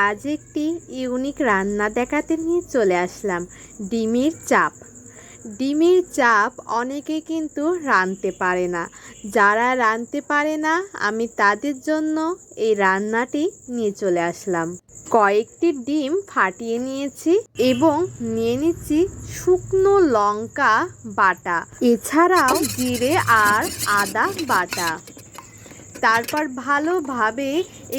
আজ একটি ইউনিক রান্না দেখাতে নিয়ে চলে আসলাম, ডিমের চাপ। ডিমের চাপ অনেকে কিন্তু রাঁধতে পারে না। যারা রাঁধতে পারে না, আমি তাদের জন্য এই রান্নাটি নিয়ে চলে আসলাম। কয়েকটি ডিম ফাটিয়ে নিয়েছি এবং নিয়ে নিচ্ছি শুকনো লঙ্কা বাটা, এছাড়াও জিরে আর আদা বাটা। তারপর ভালোভাবে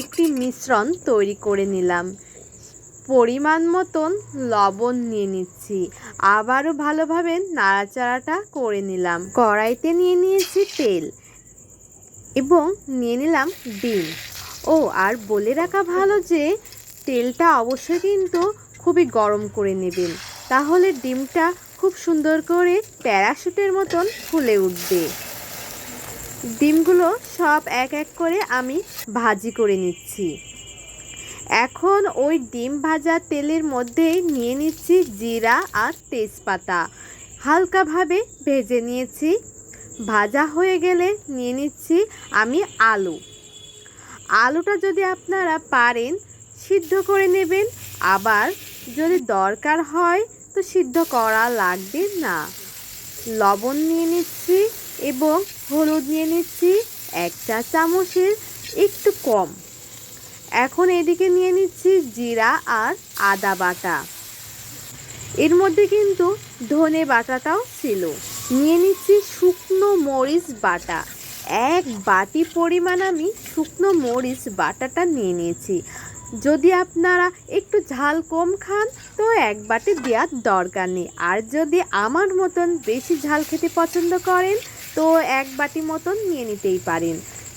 একটি মিশ্রণ তৈরি করে নিলাম। পরিমাণ মতন লবণ নিয়ে নিচ্ছি, আবারও ভালোভাবে নাড়াচাড়াটা করে নিলাম। কড়াইতে নিয়ে নিয়েছি তেল এবং নিয়ে নিলাম ডিম। আর বলে রাখা ভালো যে তেলটা অবশ্যই কিন্তু খুবই গরম করে নেবেন, তাহলে ডিমটা খুব সুন্দর করে প্যারাশুটের মতন ফুলে উঠবে। ডিমগুলো সব এক এক করে আমি ভাজি করে নিচ্ছি। এখন ওই ডিম ভাজা তেলের মধ্যেই নিয়ে নিচ্ছি জিরা আর তেজপাতা, হালকাভাবে ভেজে নিয়েছি। ভাজা হয়ে গেলে নিয়ে নিচ্ছি আমি আলুটা যদি আপনারা পারেন সিদ্ধ করে নেবেন, আবার যদি দরকার হয় তো সিদ্ধ করা লাগবে না। লবণ নিয়ে নিচ্ছি এবং হলুদ নিয়ে নিচ্ছি 1 চা চামচের একটু কম। এখন এদিকে নিয়ে নিচ্ছি জিরা আর আদা বাটা, এর মধ্যে কিন্তু ধনে বাটাটাও ছিল। নিয়ে নিচ্ছি শুকনো মরিচ বাটা, 1 বাটি পরিমাণ আমি শুকনো মরিচ বাটাটা নিয়ে নিয়েছি। যদি আপনারা একটু ঝাল কম খান তো 1 বাটি দেওয়ার দরকার নেই, আর যদি আমার মতন বেশি ঝাল খেতে পছন্দ করেন তো 1 বাটি মতন নিয়ে নিতেই পারেন।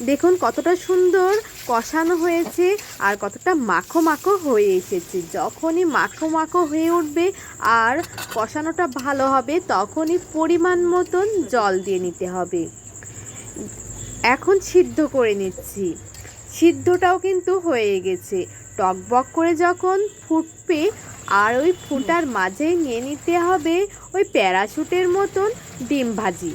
দেখুন কতটা সুন্দর কষানো হয়েছে আর কতটা মাখো মাখো হয়ে এসেছে। যখনই মাখো মাখো হয়ে উঠবে আর কষানোটা ভালো হবে, তখনই পরিমাণ মতন জল দিয়ে নিতে হবে। এখন সিদ্ধ করে নিচ্ছি। সিদ্ধটাও কিন্তু হয়ে গেছে। টকবক করে যখন ফুটবে আর ওই ফুটার মাঝেই নিয়ে নিতে হবে ওই প্যারাশুটের মতন ডিম ভাজি।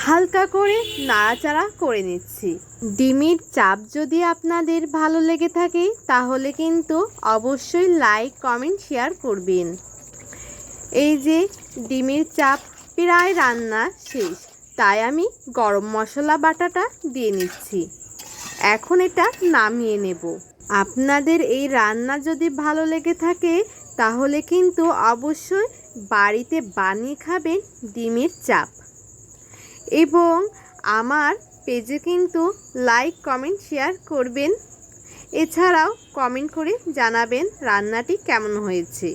হালকা করে নাড়াচাড়া করে নিচ্ছি। ডিমের চাপ যদি আপনাদের ভালো লেগে থাকে তাহলে কিন্তু অবশ্যই লাইক, কমেন্ট, শেয়ার করবেন। এই যে ডিমের চাপ প্রায় রান্না শেষ, তাই আমি গরম মশলা বাটাটা দিয়ে নিচ্ছি। এখন এটা নামিয়ে নেব। আপনাদের এই রান্না যদি ভালো লেগে থাকে তাহলে কিন্তু অবশ্যই বাড়িতে বানিয়ে খাবেন ডিমের চাপ, এবং আমার পেজে কিন্তু লাইক, কমেন্ট, শেয়ার করবেন। এছাড়াও কমেন্ট করে জানাবেন রান্নাটি কেমন হয়েছে।